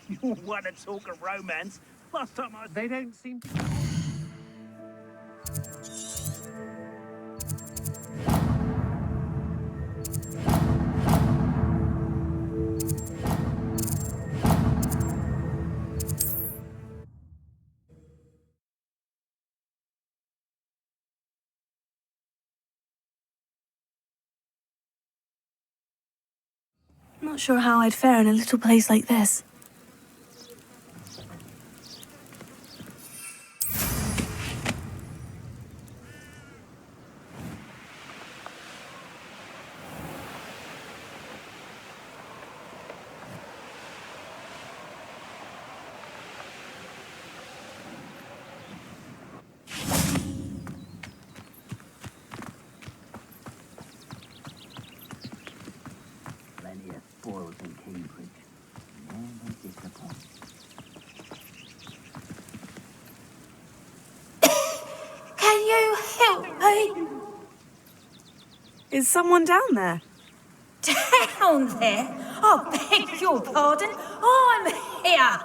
You want to talk of romance? Last time I... They don't seem to... Not sure how I'd fare in a little place like this. Plenty of spoils in Cambridge. Never disappoint. Can you help me? Is someone down there? Down there? I beg your pardon. I'm here.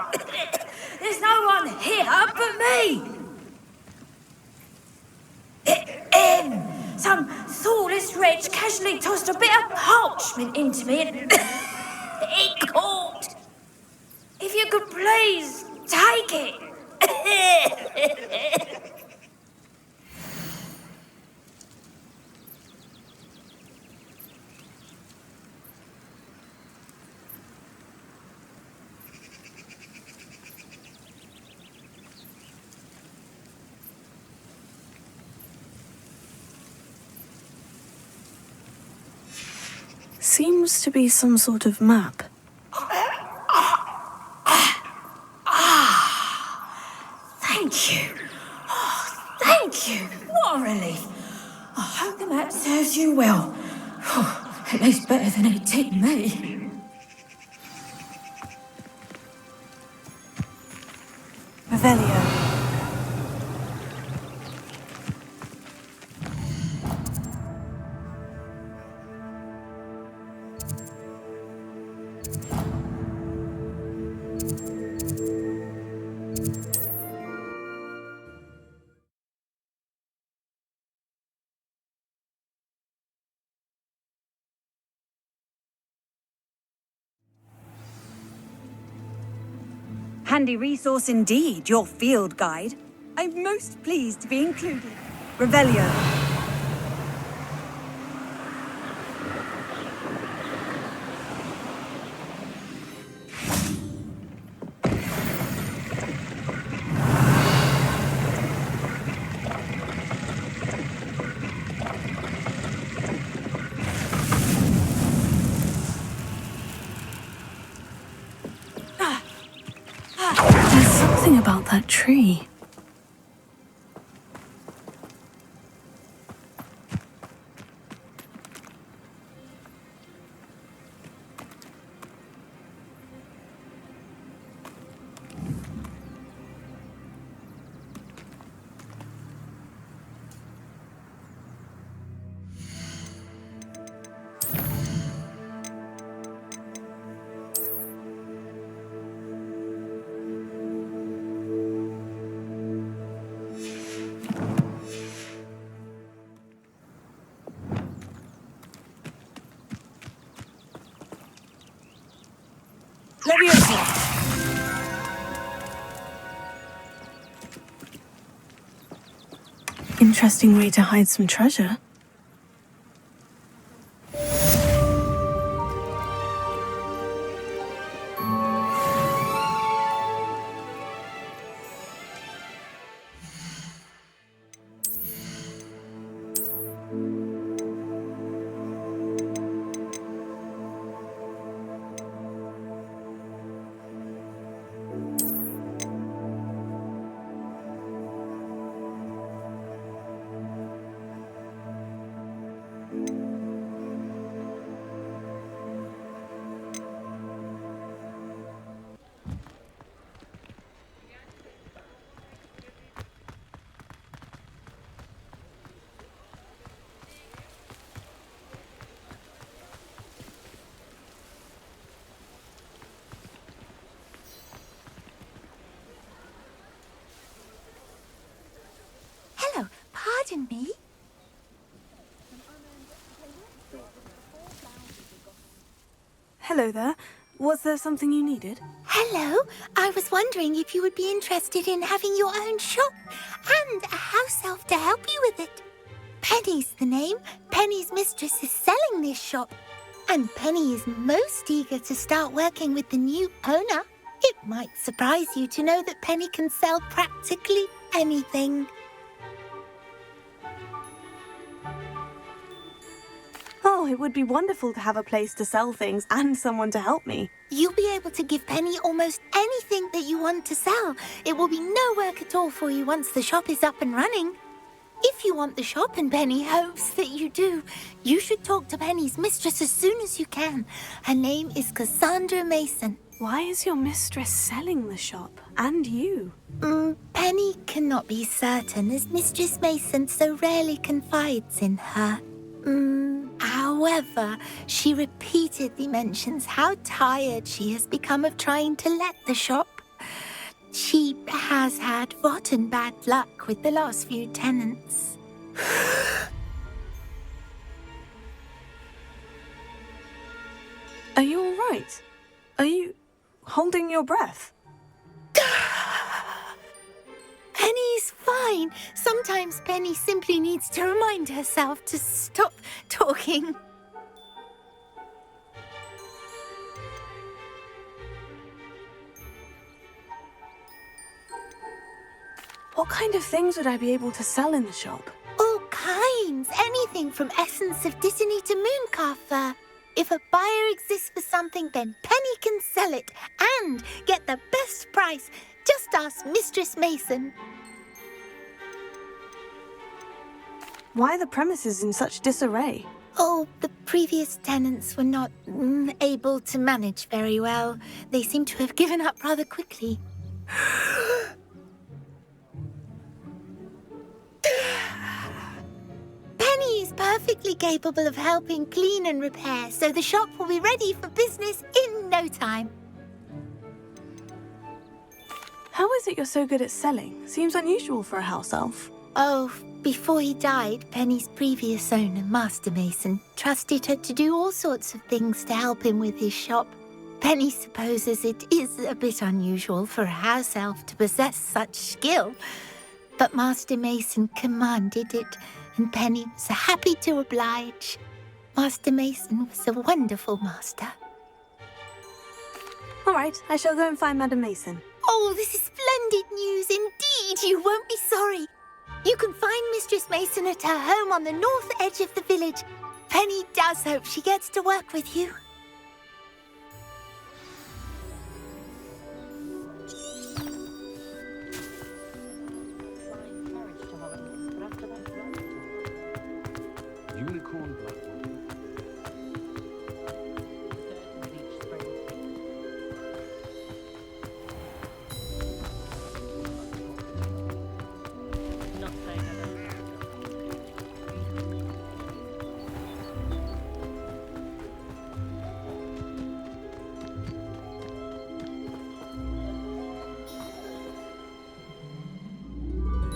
There's no one here but me. Some thoughtless wretch casually tossed a bit of parchment into me and it caught. If you could please take it. Seems to be some sort of map. Thank you. Oh, thank you. What a relief. I hope the map serves you well. At least better than it did me. Revelio. Handy resource indeed, your field guide. I'm most pleased to be included. Revelio. There's something about that tree. Interesting way to hide some treasure. question me? Hello there. Was there something you needed? Hello. I was wondering if you would be interested in having your own shop and a house elf to help you with it. Penny's the name. Penny's mistress is selling this shop. And Penny is most eager to start working with the new owner. It might surprise you to know that Penny can sell practically anything. Oh, it would be wonderful to have a place to sell things and someone to help me. You'll be able to give Penny almost anything that you want to sell. It will be no work at all for you once the shop is up and running. If you want the shop and Penny hopes that you do, you should talk to Penny's mistress as soon as you can. Her name is Cassandra Mason. Why is your mistress selling the shop? And you? Penny cannot be certain as Mistress Mason so rarely confides in her. However, she repeatedly mentions how tired she has become of trying to let the shop. She has had rotten bad luck with the last few tenants. Are you all right? Are you holding your breath? Penny's fine. Sometimes Penny simply needs to remind herself to stop talking. What kind of things would I be able to sell in the shop? All kinds. Anything from essence of Disney to Mooncar fur. If a buyer exists for something, then Penny can sell it and get the best price. Just ask Mistress Mason. Why are the premises in such disarray? Oh, the previous tenants were not able to manage very well. They seem to have given up rather quickly. Penny is perfectly capable of helping clean and repair, so the shop will be ready for business in no time. How is it you're so good at selling? Seems unusual for a house elf. Oh, before he died, Penny's previous owner, Master Mason, trusted her to do all sorts of things to help him with his shop. Penny supposes it is a bit unusual for a house elf to possess such skill, but Master Mason commanded it, and Penny was happy to oblige. Master Mason was a wonderful master. All right, I shall go and find Madam Mason. Oh, this is splendid news indeed. You won't be sorry. You can find Mistress Mason at her home on the north edge of the village. Penny does hope she gets to work with you. Unicorn black.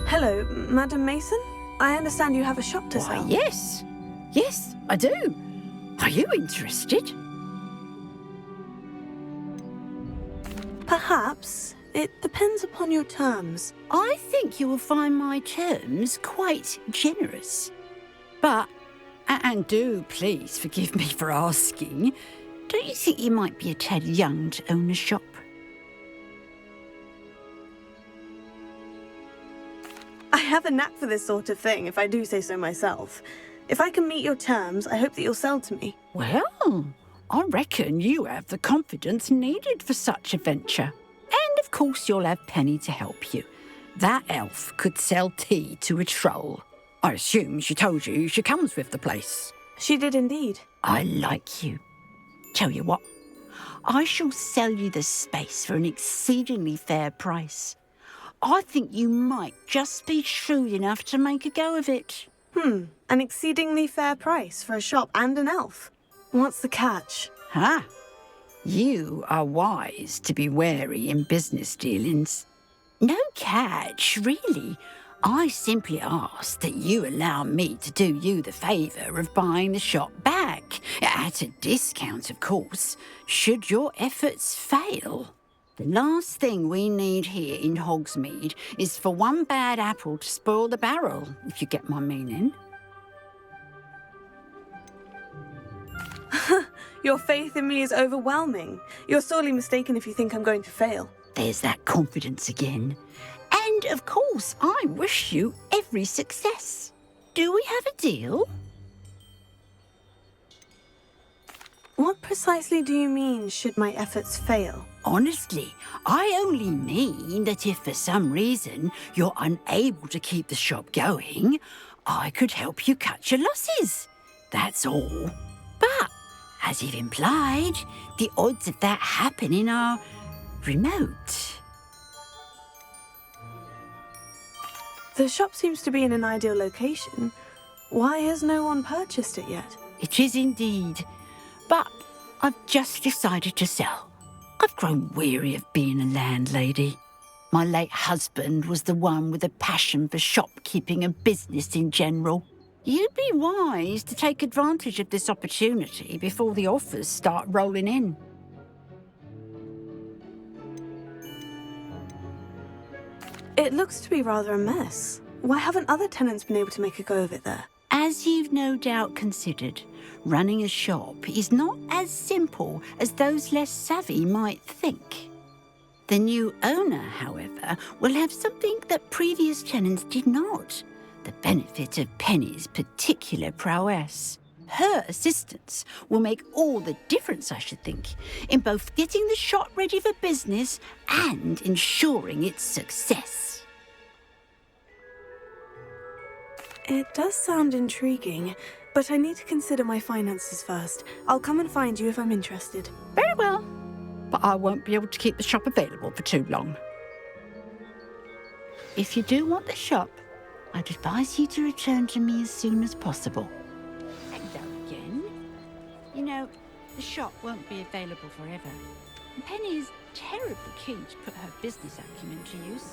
Hello, Madam Mason? I understand you have a shop to sell. Why, yes. Yes, I do. Are you interested? Perhaps. It depends upon your terms. I think you will find my terms quite generous. But, and do please forgive me for asking, don't you think you might be a tad young to own a shop? I have a knack for this sort of thing, if I do say so myself. If I can meet your terms, I hope that you'll sell to me. Well, I reckon you have the confidence needed for such a venture. And of course you'll have Penny to help you. That elf could sell tea to a troll. I assume she told you she comes with the place. She did indeed. I like you. Tell you what, I shall sell you the space for an exceedingly fair price. I think you might just be shrewd enough to make a go of it. An exceedingly fair price for a shop and an elf. What's the catch? Huh? You are wise to be wary in business dealings. No catch, really. I simply ask that you allow me to do you the favour of buying the shop back, at a discount, of course, should your efforts fail. The last thing we need here in Hogsmeade is for one bad apple to spoil the barrel, if you get my meaning. Your faith in me is overwhelming. You're sorely mistaken if you think I'm going to fail. There's that confidence again. And, of course, I wish you every success. Do we have a deal? What precisely do you mean, should my efforts fail? Honestly, I only mean that if for some reason you're unable to keep the shop going, I could help you cut your losses. That's all. But, as you've implied, the odds of that happening are remote. The shop seems to be in an ideal location. Why has no one purchased it yet? It is indeed. But I've just decided to sell. I've grown weary of being a landlady. My late husband was the one with a passion for shopkeeping and business in general. You'd be wise to take advantage of this opportunity before the offers start rolling in. It looks to be rather a mess. Why haven't other tenants been able to make a go of it there? As you've no doubt considered, running a shop is not as simple as those less savvy might think. The new owner, however, will have something that previous tenants did not: the benefit of Penny's particular prowess. Her assistance will make all the difference, I should think, in both getting the shop ready for business and ensuring its success. It does sound intriguing, but I need to consider my finances first. I'll come and find you if I'm interested. Very well, but I won't be able to keep the shop available for too long. If you do want the shop, I'd advise you to return to me as soon as possible. Hello again. You know, the shop won't be available forever. And Penny is terribly keen to put her business acumen to use.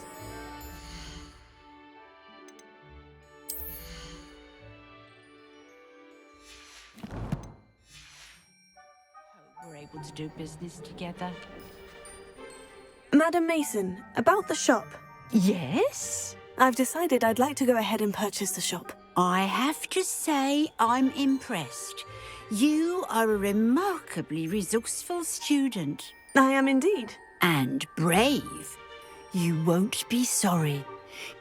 Hope we're able to do business together. Madam Mason, about the shop. Yes? I've decided I'd like to go ahead and purchase the shop. I have to say I'm impressed. You are a remarkably resourceful student. I am indeed. And brave. You won't be sorry.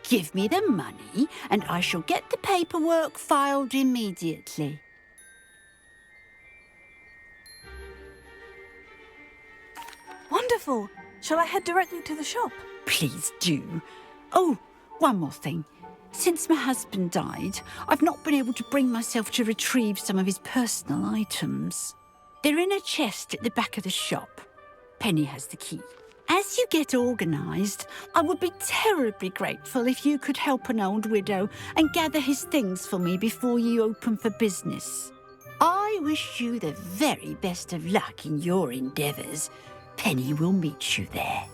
Give me the money and I shall get the paperwork filed immediately. Wonderful. Shall I head directly to the shop? Please do. Oh, one more thing. Since my husband died, I've not been able to bring myself to retrieve some of his personal items. They're in a chest at the back of the shop. Penny has the key. As you get organised, I would be terribly grateful if you could help an old widow and gather his things for me before you open for business. I wish you the very best of luck in your endeavours. Penny will meet you there.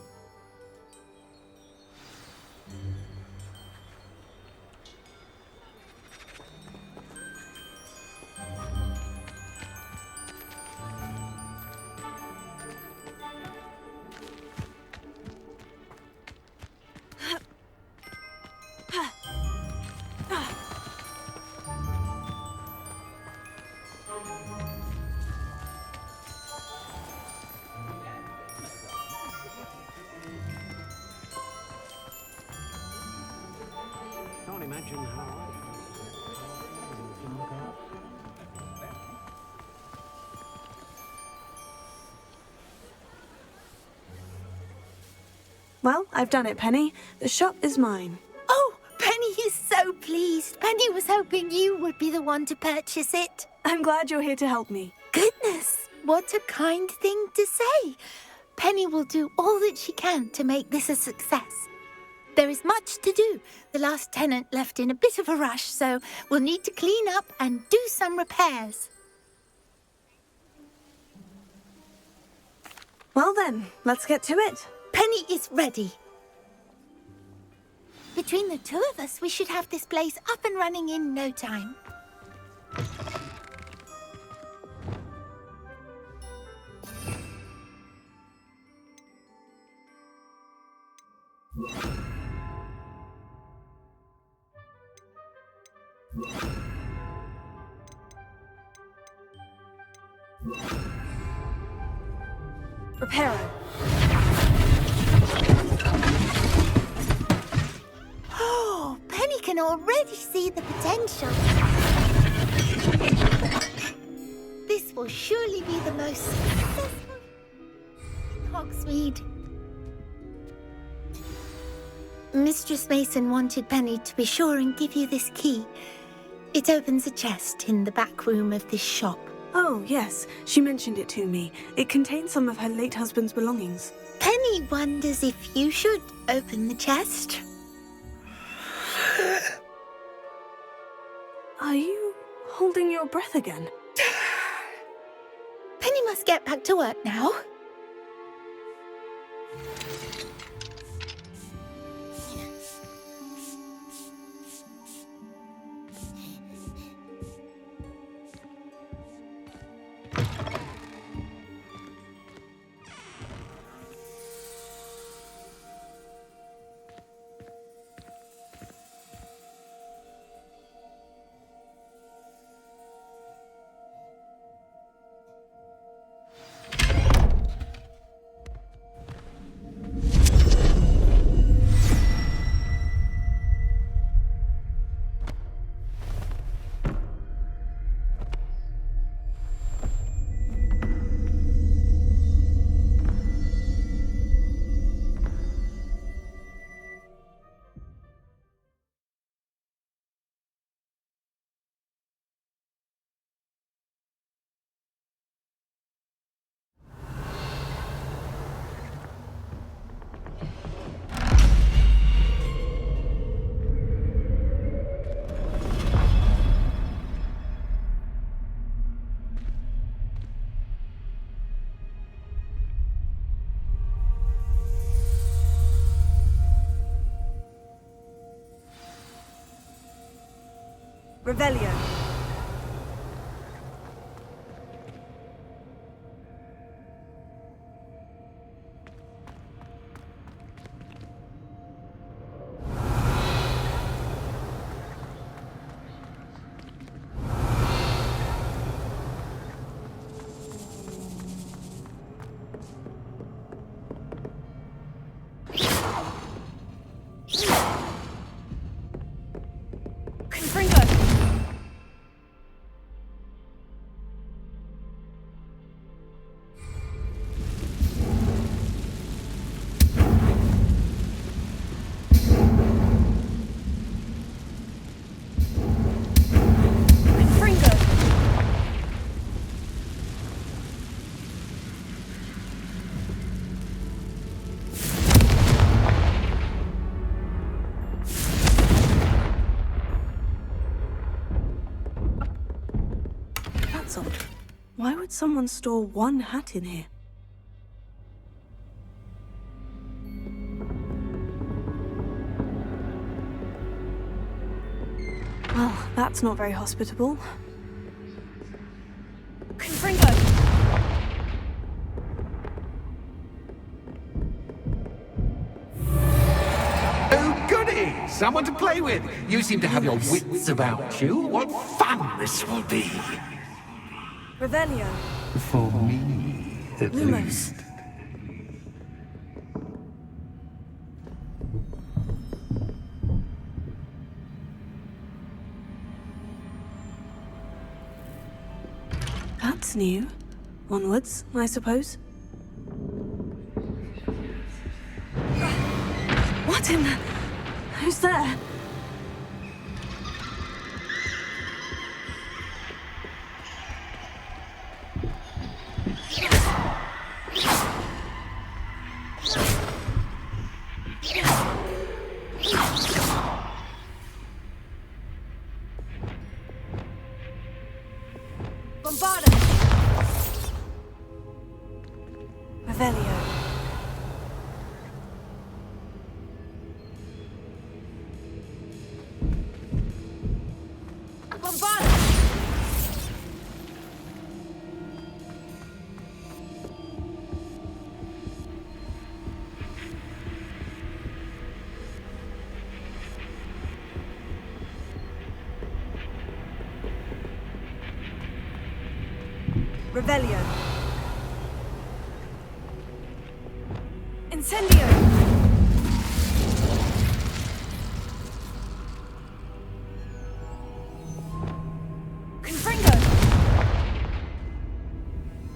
Can't imagine how Well, I've done it, Penny. The shop is mine. Oh, Penny is so pleased. Penny was hoping you would be the one to purchase it. I'm glad you're here to help me. Goodness, what a kind thing to say. Penny will do all that she can to make this a success. There is much to do. The last tenant left in a bit of a rush, so we'll need to clean up and do some repairs. Well then, let's get to it. Penny is ready. But Between the two of us, we should have this place up and running in no time. Reparo. Oh, Penny can already see the potential. This will surely be the most successful in Hogsmeade. Mistress Mason wanted Penny to be sure and give you this key. It opens a chest in the back room of this shop. Oh, yes. She mentioned it to me. It contains some of her late husband's belongings. Penny wonders if you should open the chest. Are you holding your breath again? Penny must get back to work now. Revelio. Why would someone store one hat in here? Well, that's not very hospitable. Confringo! Oh, goody! Someone to play with. You seem to have your wits about you. What fun this will be. Revelio. For me, at Lumos. least. That's new. Onwards, I suppose. What in the... Who's there? Bombarda! Revelio. Revelio. Incendio. Confringo.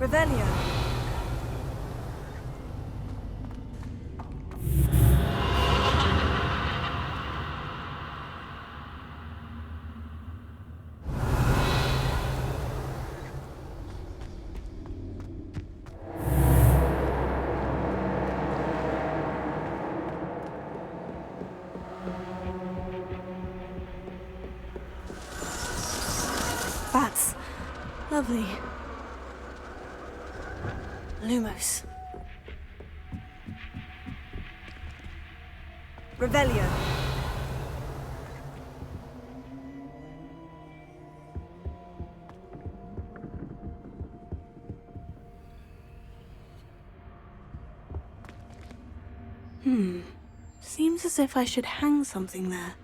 Revelio. Bats. Lovely. Lumos. Revelio. Seems as if I should hang something there.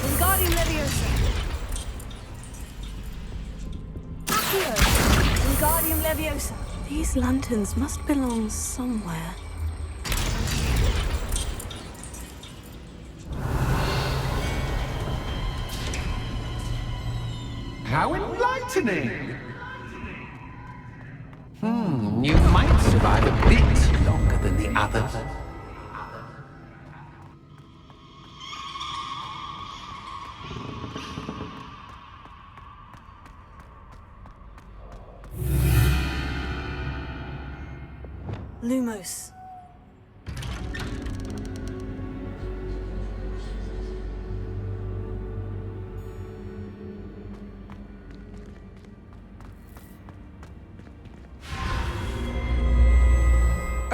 Wingardium Leviosa. Accio. Wingardium Leviosa. These lanterns must belong somewhere. How enlightening! You might survive a bit longer than the others. Lumos.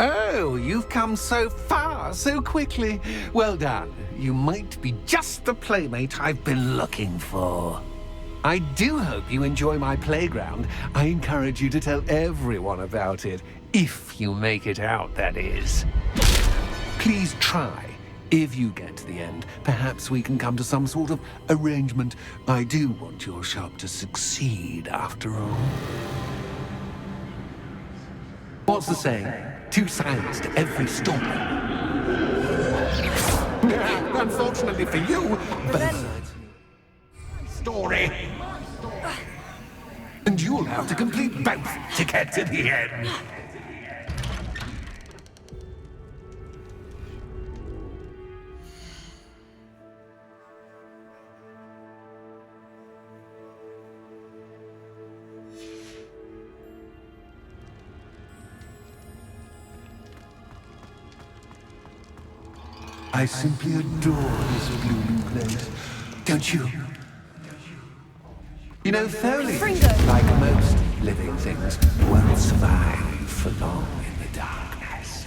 Oh, you've come so far, so quickly. Well done. You might be just the playmate I've been looking for. I do hope you enjoy my playground. I encourage you to tell everyone about it, if you make it out, that is. Please try. If you get to the end, perhaps we can come to some sort of arrangement. I do want your shop to succeed, after all. What's the saying? Two sides to every story. Unfortunately for you, both sides. Story. And you'll have to complete both to get to the end. I simply adore this blue place, don't you? You know, foliage, like most living things, won't survive for long in the darkness.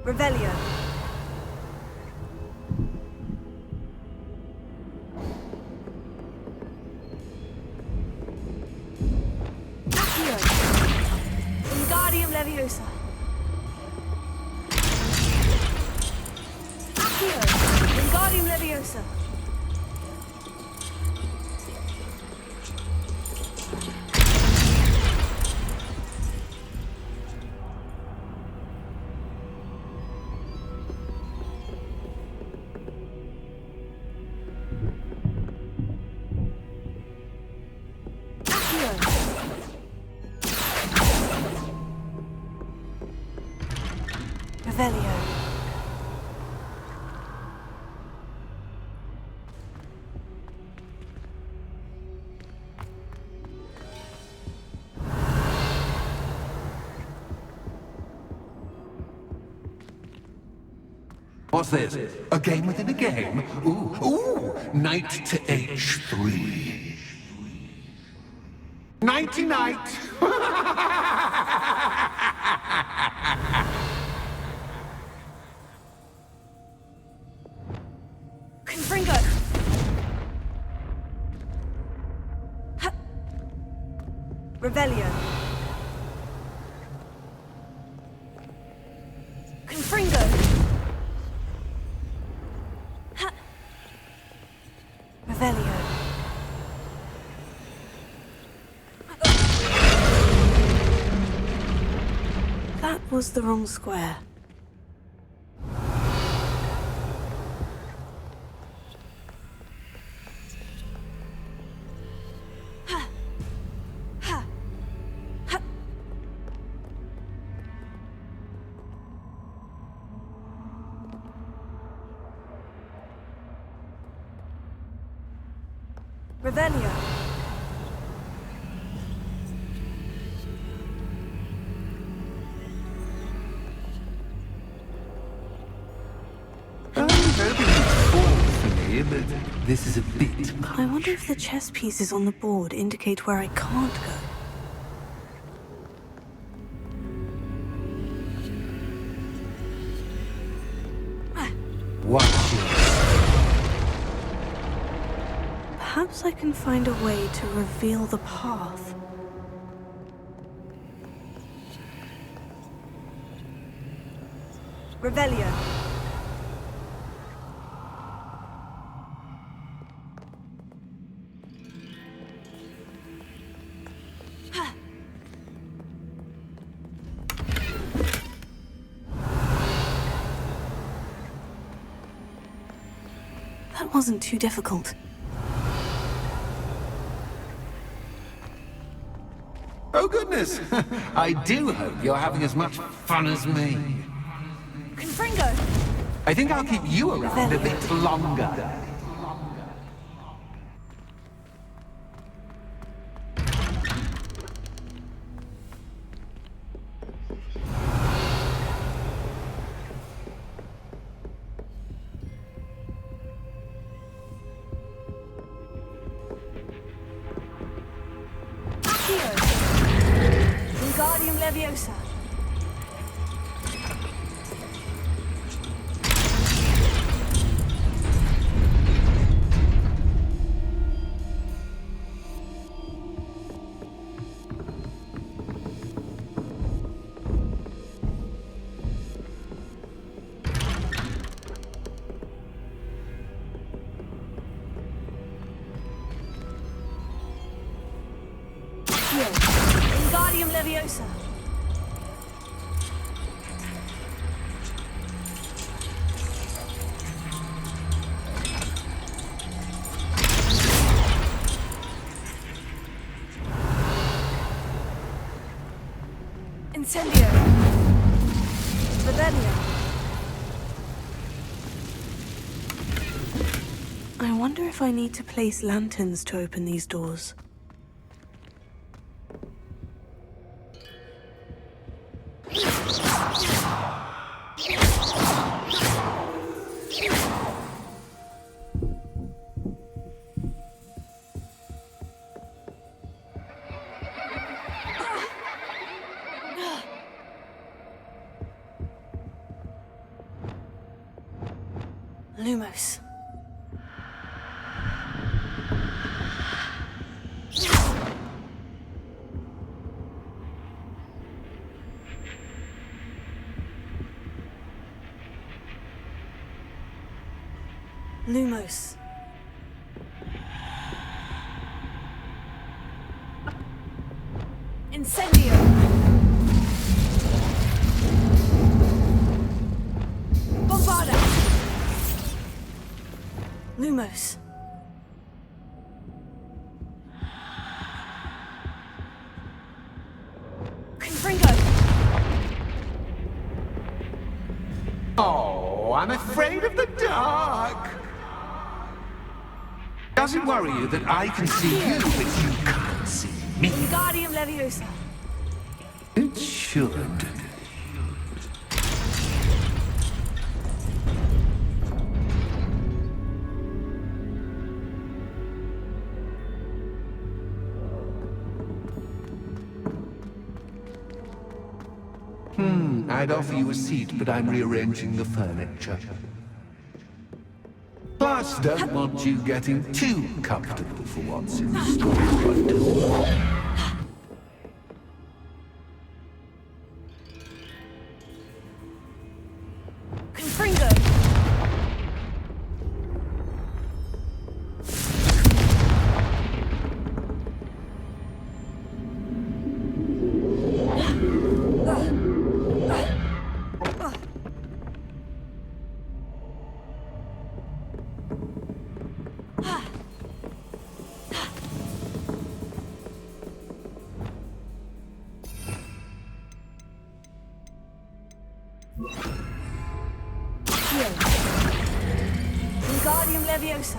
Revelio. Accio. Wingardium Leviosa. Accio. Wingardium Leviosa. Revelio. What's this? A game within a game? Ooh, knight to h3. Nighty-night! Confringo! Revelio. Confringo. Revelio. That was the wrong square. Revelio. But this is a bit much. I wonder if the chess pieces on the board indicate where I can't go. Watch yourself. Perhaps I can find a way to reveal the path. Revelio. That wasn't too difficult. Oh, goodness! I do hope you're having as much fun as me. Confringo! I think I'll keep you around a bit longer. Wingardium Leviosa. Wingardium Leviosa. Incendio. Revelio. I wonder if I need to place lanterns to open these doors. Lumos. Lumos. Incendio. Bombarda. Lumos. Confringo. Oh, I'm afraid of the dark. Does it worry you that I can see you, but you can't see me? Wingardium Leviosa. It should. I'd offer you a seat, but I'm rearranging the furniture. Plus, don't want you getting too comfortable for once in the story. Confringo! Wingardium Leviosa.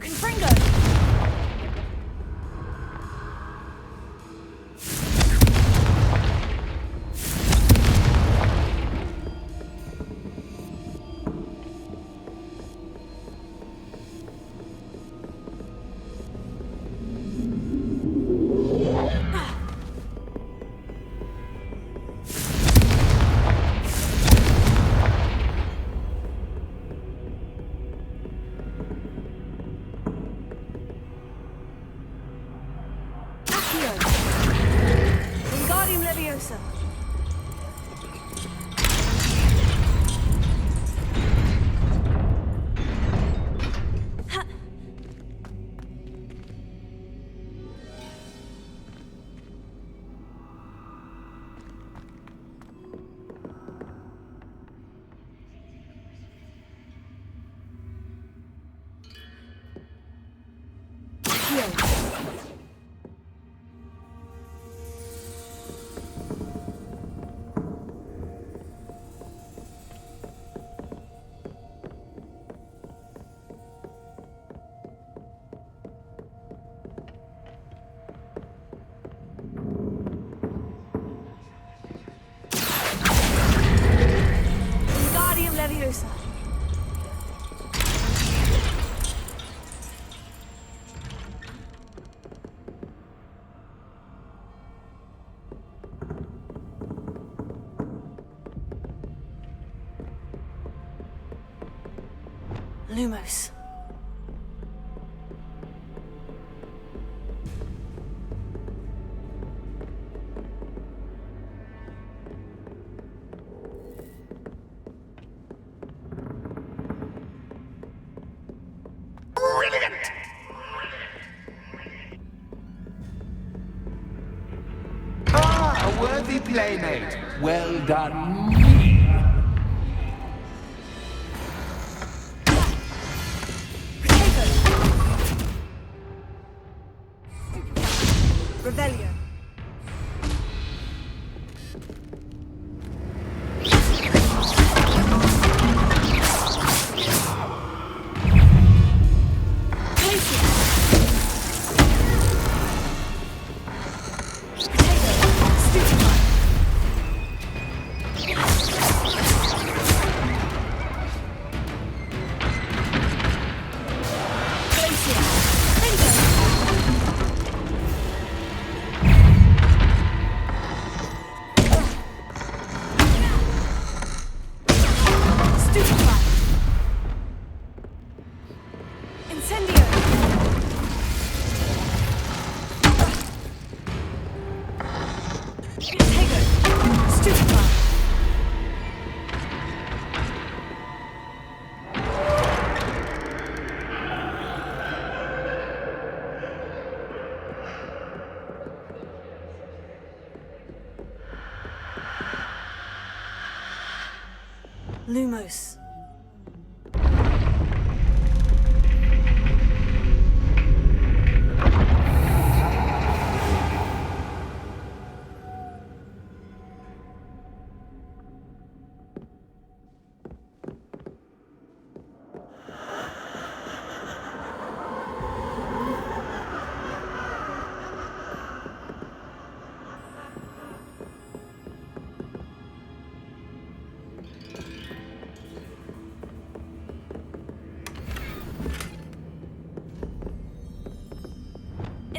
Confringo. Wingardium Leviosa. Wingardium Leviosa. Lumos. Ah, a worthy playmate. Well done. Revelio. Lumos.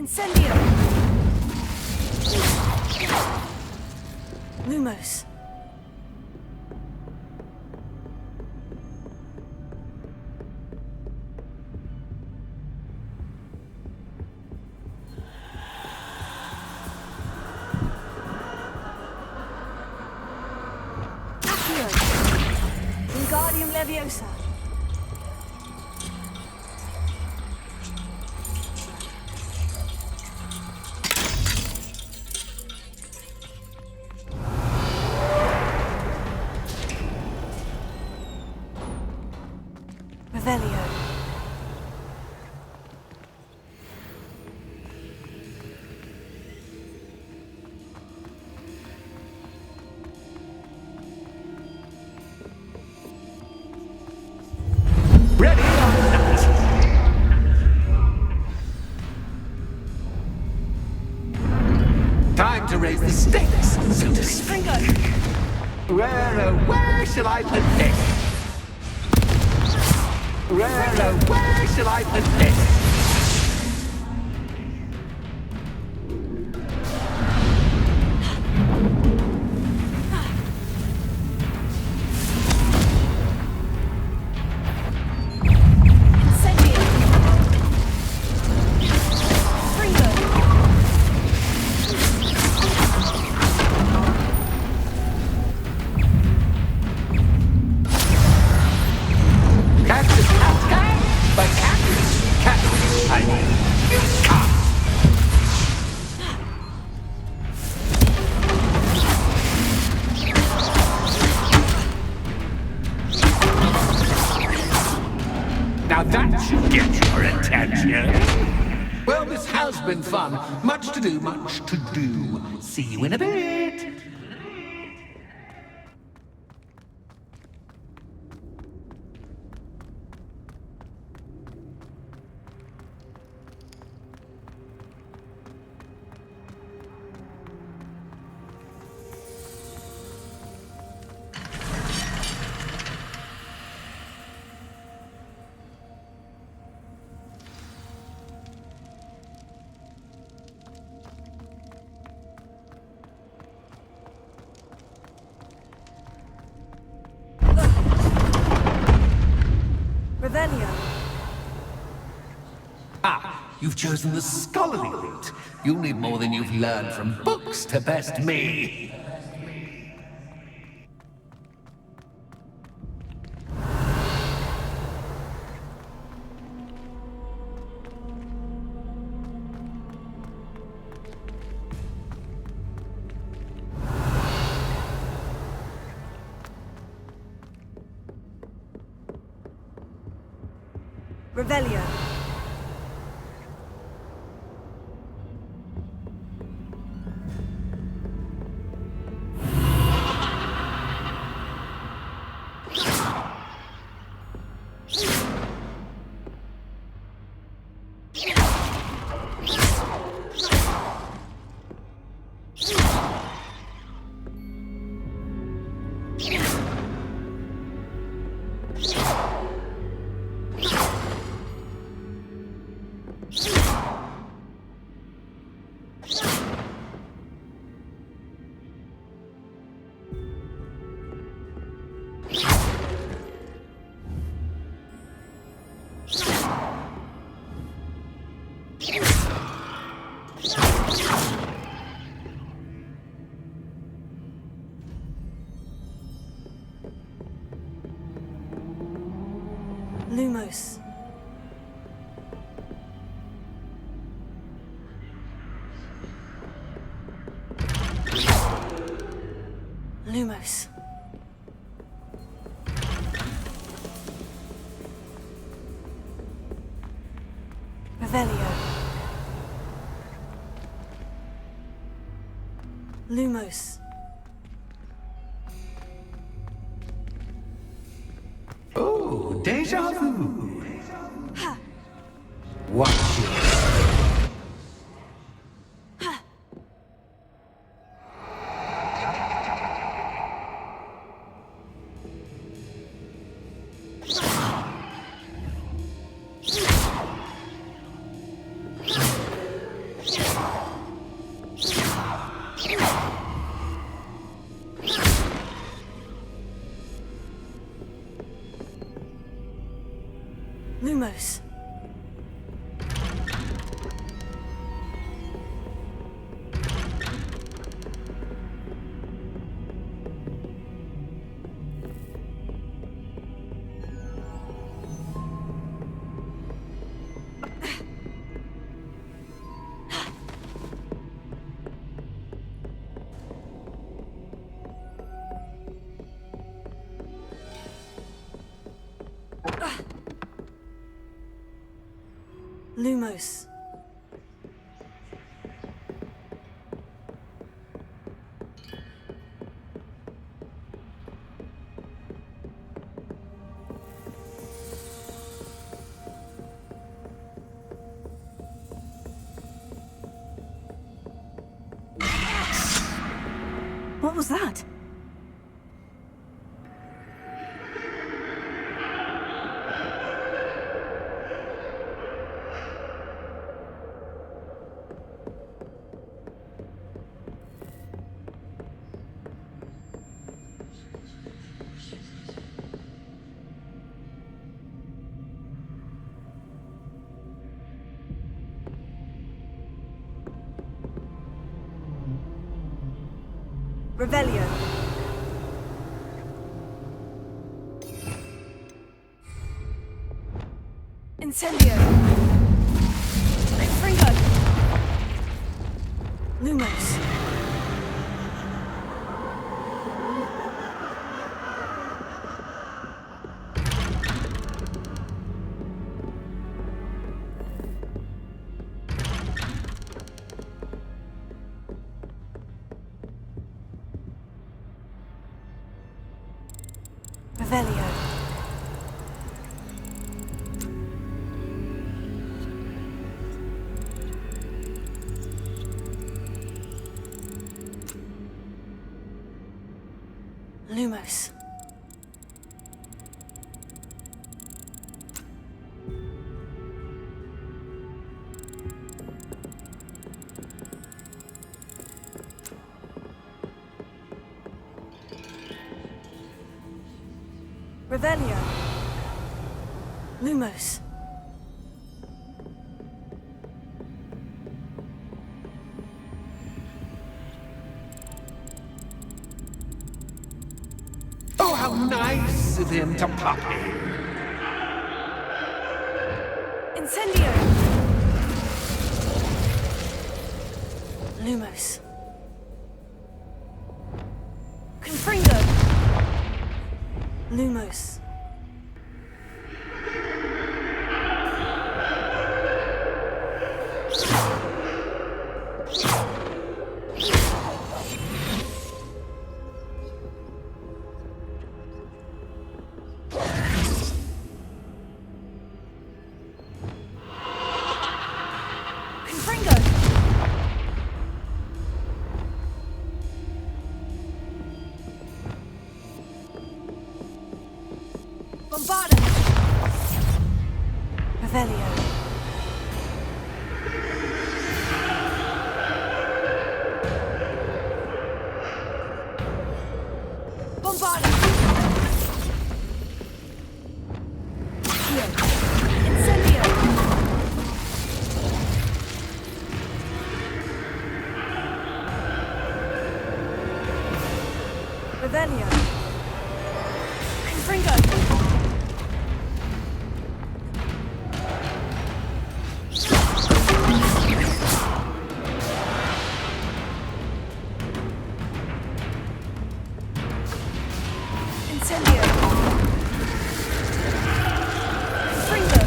Incendio! Lumos. Accio. Wingardium Leviosa. Revelio. Ready or not? Time to raise the stakes, so to speak. Where shall I put this? Where shall I put this? Now that should get your attention. Well, this has been fun. Much to do, much to do. See you in a bit. Revelio. You've chosen the scholarly route. You'll need more than you've learned from books to best me. Revelio. Lumos. Lumos. Revelio. Lumos. Oh, deja vu. Watch it. Lumos. Lumos. What was that? Revelio. Incendio. Fringo. Lumos. Revelio. Lumos. Revelio. Lumos. Oh, how nice of him to pop in. Incendio. Lumos. Confringo. Lumos. Confringo. Bombarda. Revelio. Bombarda. Incendio. Revelio. Confringo. Incendio. Fringo.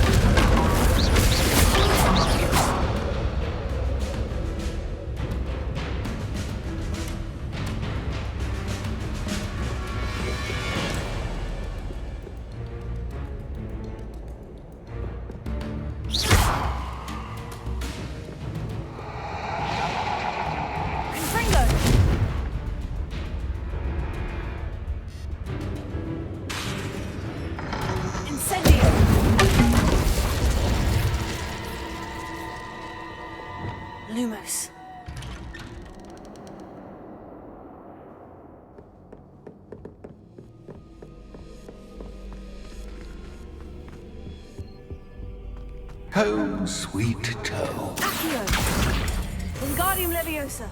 Home sweet toe. Accio! Wingardium Leviosa!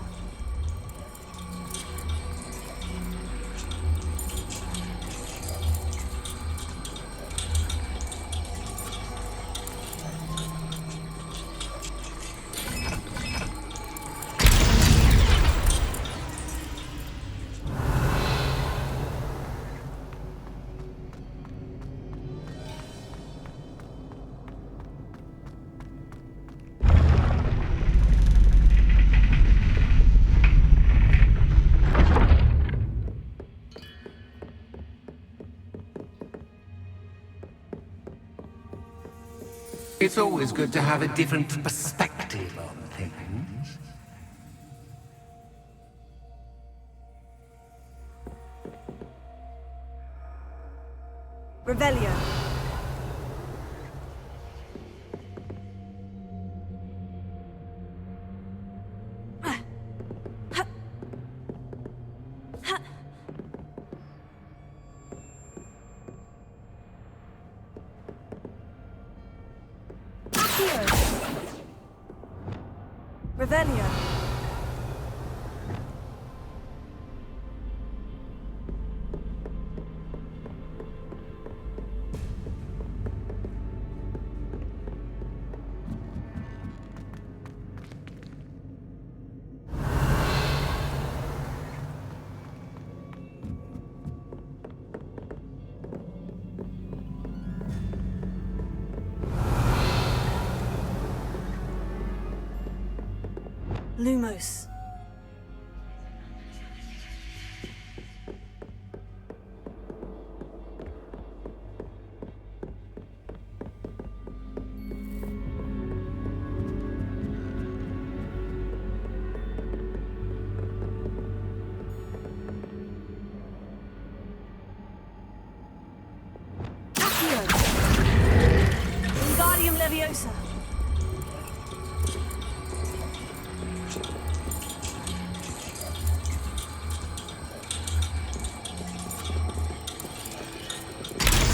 It's always good to have a different perspective on things. Revelio. Revelio. Lumos. Accio. Wingardium Leviosa.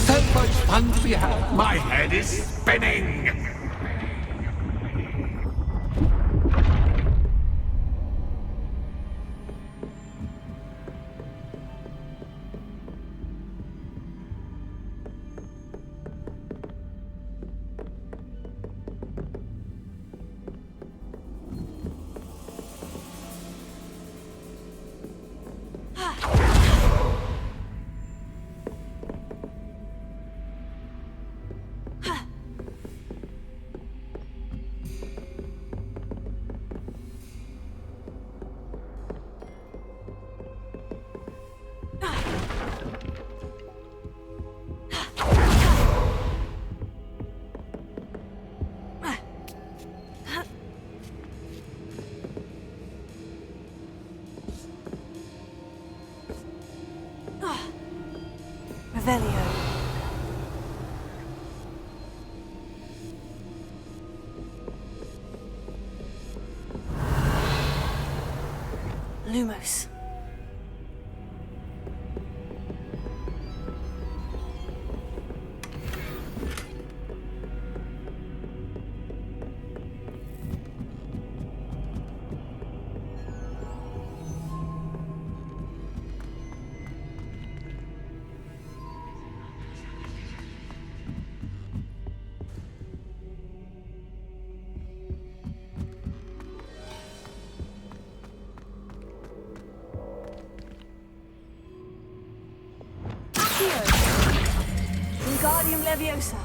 So much fun to be had. My head is spinning. Revelio. Lumos. Wingardium Leviosa.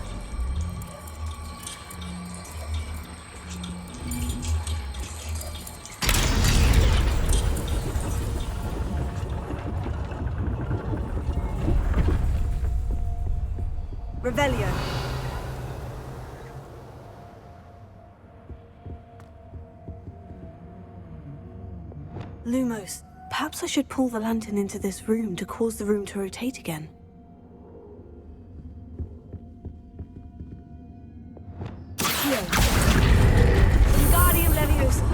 Revelio. Lumos, perhaps I should pull the lantern into this room to cause the room to rotate again. Wingardium Leviosa.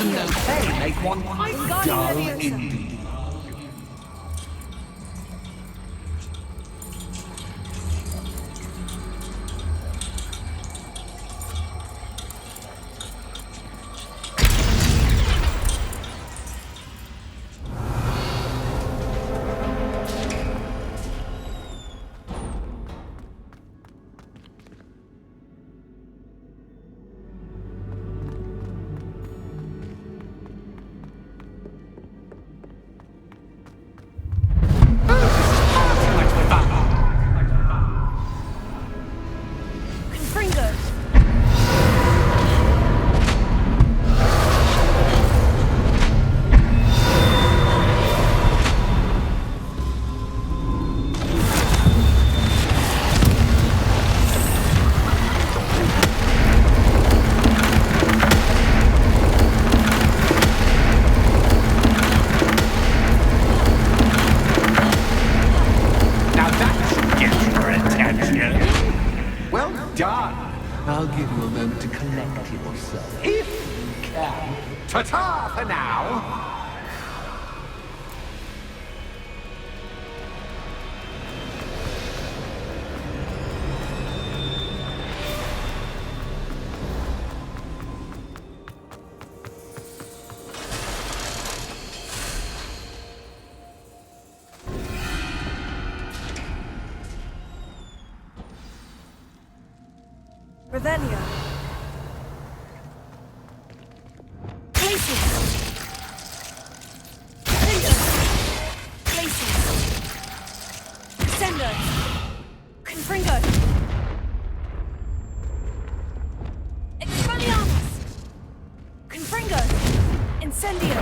and no pay make one quite dull indeed. I'll give you a moment to collect yourself, if you can. Ta-ta for now! Revelio. Places. Places. Sendo. Confringo. Expelliarmus. Confringo. Incendio.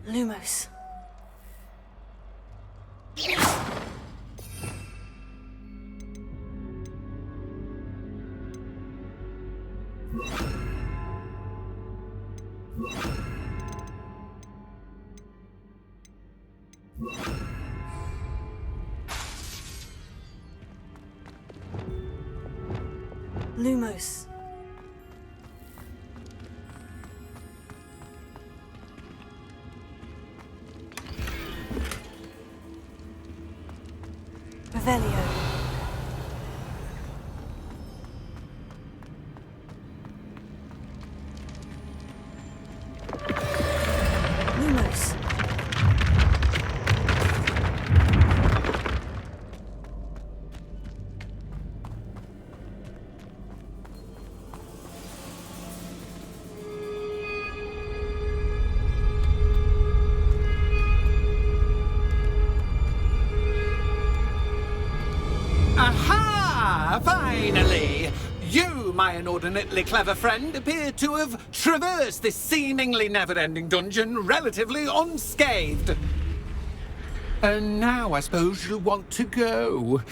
Lumos. Lumos. Revelio. Lumos. Aha! Finally! You, my inordinately clever friend, appear to have traversed this seemingly never-ending dungeon relatively unscathed. And now I suppose you'll want to go.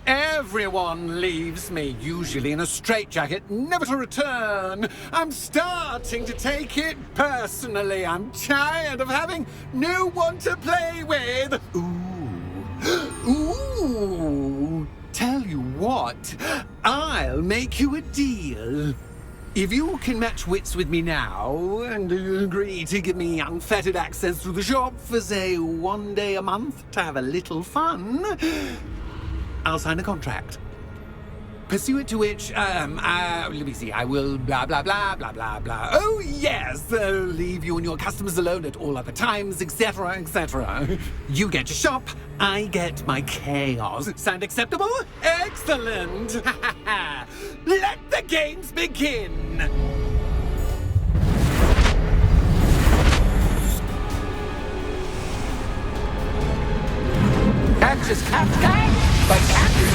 Everyone leaves me, usually in a straitjacket, never to return. I'm starting to take it personally. I'm tired of having no one to play with. Ooh. Tell you what, I'll make you a deal. If you can match wits with me now, and agree to give me unfettered access to the shop for, say, 1 day a month to have a little fun, I'll sign a contract. Pursuant to which, let me see, I will blah, blah, blah, blah, blah, blah. Oh, yes, leave you and your customers alone at all other times, etc., etc. You get your shop, I get my chaos. Sound acceptable? Excellent! Let the games begin! Catch is cat, but cat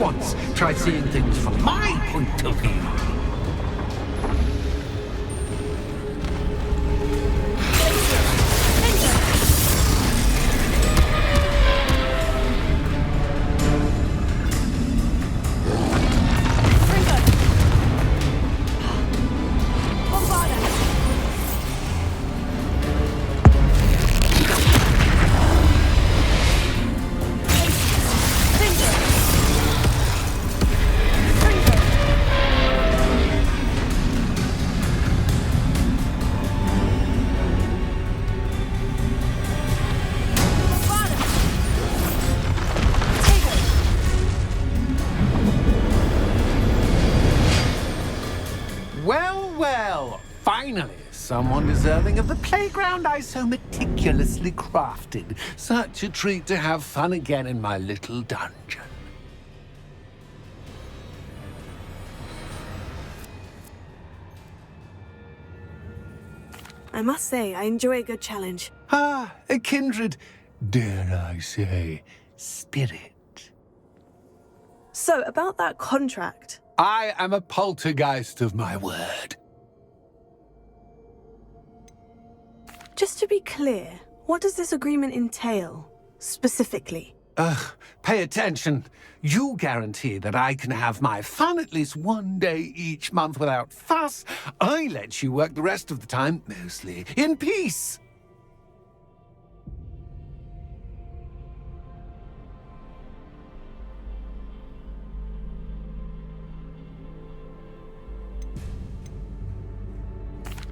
once try seeing things from my point of view. Finally, someone deserving of the playground I so meticulously crafted. Such a treat to have fun again in my little dungeon. I must say, I enjoy a good challenge. Ah, a kindred, dare I say, spirit. So, about that contract. I am a poltergeist of my word. Just to be clear, what does this agreement entail, specifically? Pay attention. You guarantee that I can have my fun at least one day each month without fuss. I let you work the rest of the time, mostly in peace.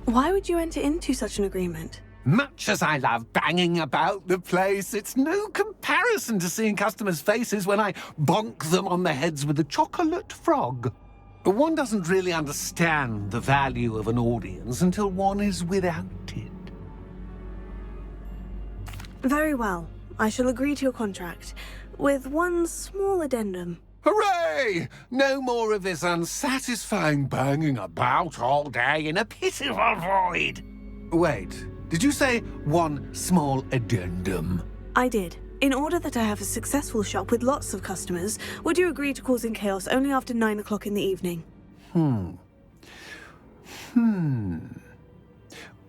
Why would you enter into such an agreement? Much as I love banging about the place, it's no comparison to seeing customers' faces when I bonk them on the heads with a chocolate frog. One doesn't really understand the value of an audience until one is without it. Very well. I shall agree to your contract, with one small addendum. Hooray! No more of this unsatisfying banging about all day in a pitiful void. Wait, did you say one small addendum? I did. In order that I have a successful shop with lots of customers, would you agree to causing chaos only after 9 o'clock in the evening?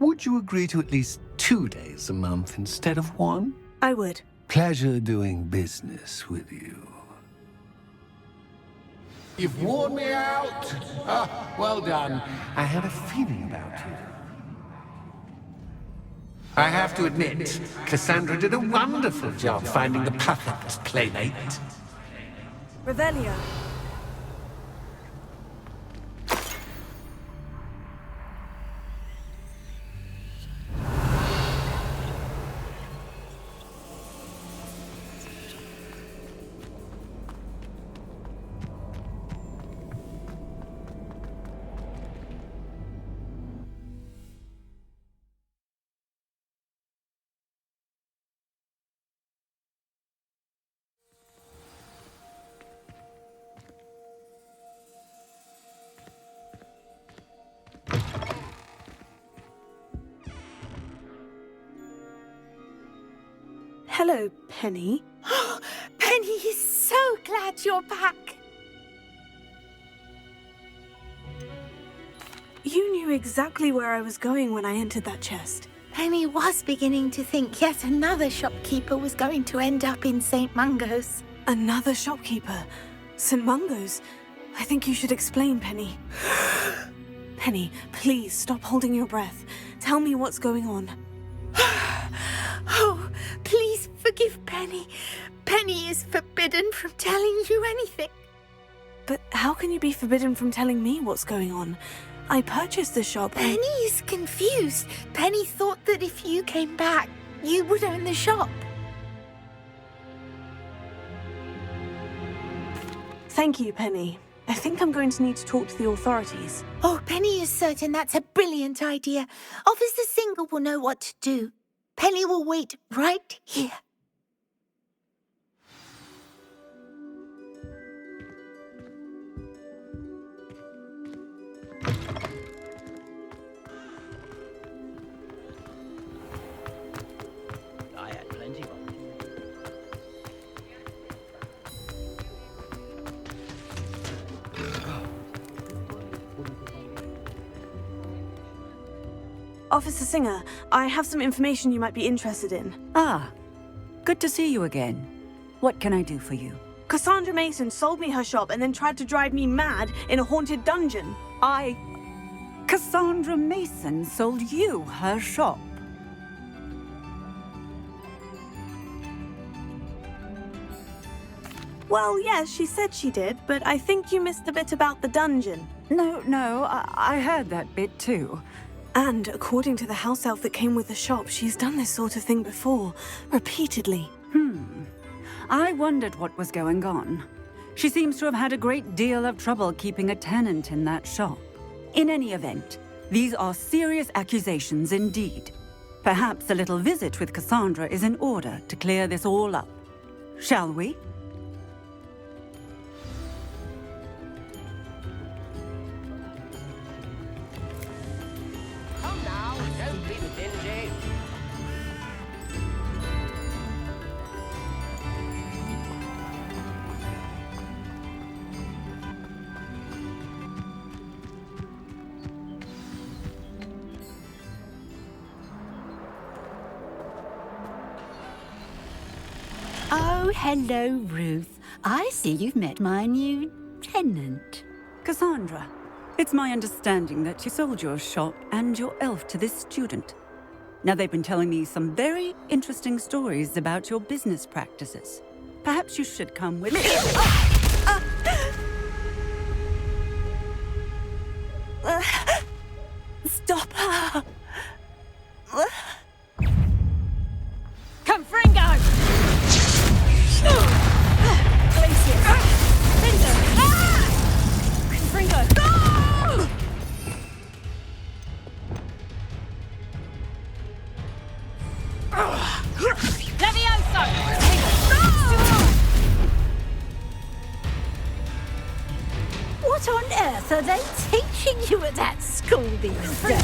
Would you agree to at least 2 days a month instead of one? I would. Pleasure doing business with you. You've worn me out. Well done. I had a feeling about you. I have to admit, Cassandra did a wonderful job finding the perfect playmate. Revelio. Hello, Penny. Penny is so glad you're back. You knew exactly where I was going when I entered that chest. Penny was beginning to think yet another shopkeeper was going to end up in St. Mungo's. Another shopkeeper? St. Mungo's? I think you should explain, Penny. Penny, please stop holding your breath. Tell me what's going on. Oh, please forgive Penny. Penny is forbidden from telling you anything. But how can you be forbidden from telling me what's going on? I purchased the shop. Penny is confused. Penny thought that if you came back, you would own the shop. Thank you, Penny. I think I'm going to need to talk to the authorities. Oh, Penny is certain that's a brilliant idea. Officer Singer will know what to do. Penny will wait right here. I had plenty of them. Officer Singer, I have some information you might be interested in. Ah, good to see you again. What can I do for you? Cassandra Mason sold me her shop and then tried to drive me mad in a haunted dungeon. Cassandra Mason sold you her shop. Well, yes, she said she did, but I think you missed the bit about the dungeon. No, I heard that bit too. And according to the house elf that came with the shop, she's done this sort of thing before, repeatedly. I wondered what was going on. She seems to have had a great deal of trouble keeping a tenant in that shop. In any event, these are serious accusations indeed. Perhaps a little visit with Cassandra is in order to clear this all up. Shall we? Come now, don't be dingy. Oh, hello, Ruth. I see you've met my new tenant. Cassandra, it's my understanding that you sold your shop and your elf to this student. Now, they've been telling me some very interesting stories about your business practices. Perhaps you should come with me. Stop her! Confringo! What on earth are they teaching you at that school these days?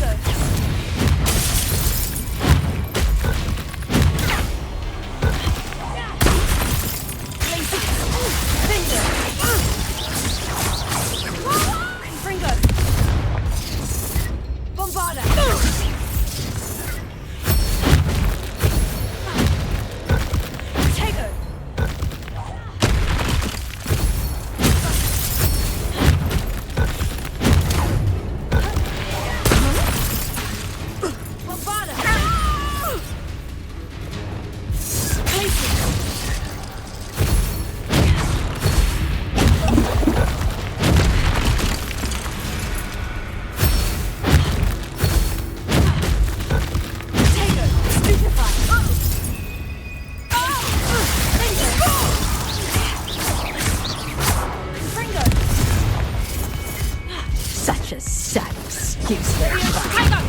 Such a sad excuse for that.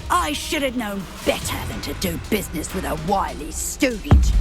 I should have known better than to do business with a wily student.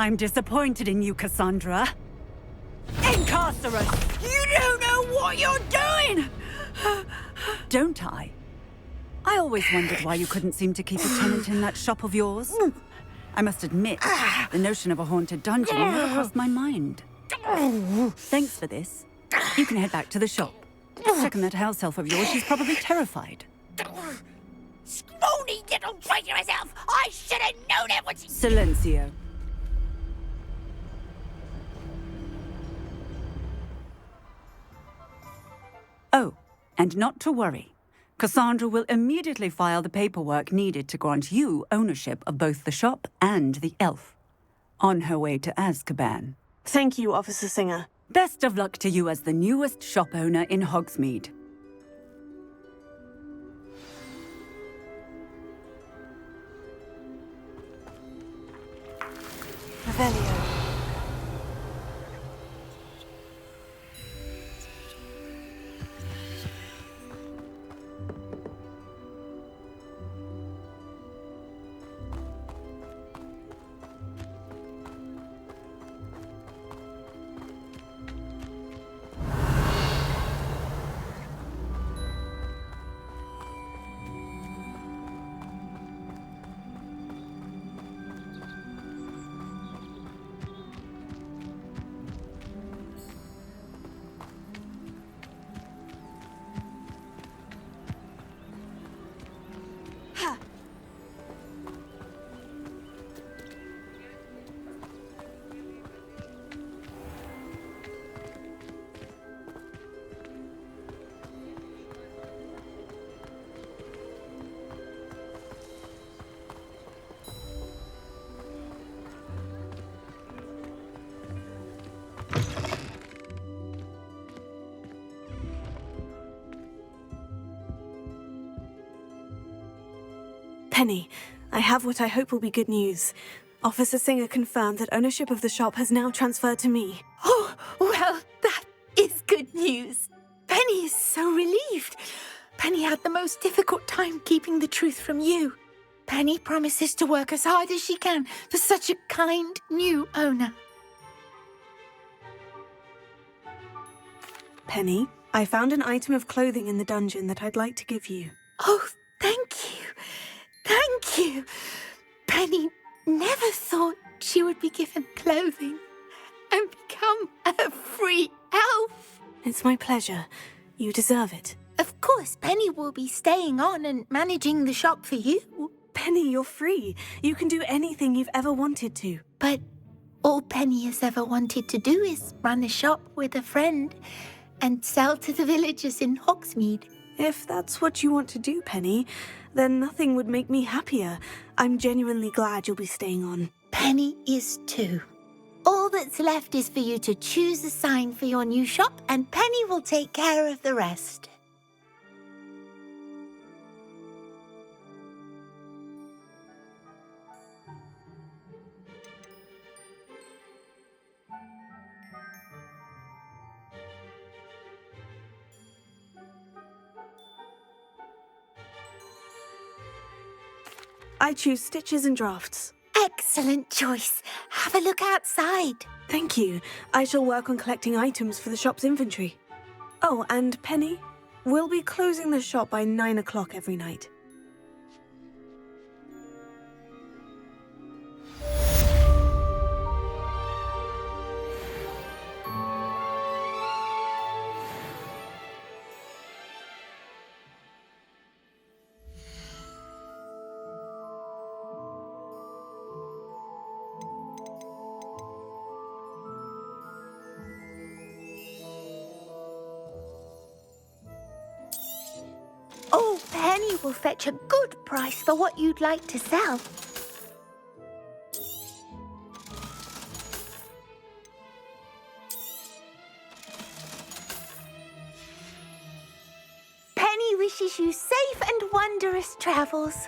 I'm disappointed in you, Cassandra. Incarcerate! You don't know what you're doing! Don't I? I always wondered why you couldn't seem to keep a tenant in that shop of yours. I must admit, the notion of a haunted dungeon never crossed my mind. Thanks for this. You can head back to the shop. Checking that house elf of yours, she's probably terrified. Scrawny little traitorous elf! I should have known it was... Silencio. Oh, and not to worry. Cassandra will immediately file the paperwork needed to grant you ownership of both the shop and the elf. On her way to Azkaban. Thank you, Officer Singer. Best of luck to you as the newest shop owner in Hogsmeade. Revelio. Penny, I have what I hope will be good news. Officer Singer confirmed that ownership of the shop has now transferred to me. Oh, well, that is good news. Penny is so relieved. Penny had the most difficult time keeping the truth from you. Penny promises to work as hard as she can for such a kind new owner. Penny, I found an item of clothing in the dungeon that I'd like to give you. Oh, thank you. Thank you. Penny never thought she would be given clothing and become a free elf. It's my pleasure. You deserve it. Of course, Penny will be staying on and managing the shop for you. Penny, you're free. You can do anything you've ever wanted to. But all Penny has ever wanted to do is run a shop with a friend and sell to the villagers in Hogsmeade. If that's what you want to do, Penny, then nothing would make me happier. I'm genuinely glad you'll be staying on. Penny is too. All that's left is for you to choose a sign for your new shop, and Penny will take care of the rest. I choose stitches and drafts. Excellent choice. Have a look outside. Thank you. I shall work on collecting items for the shop's inventory. Oh, and Penny, we'll be closing the shop by 9 o'clock every night. Oh, Penny will fetch a good price for what you'd like to sell. Penny wishes you safe and wondrous travels.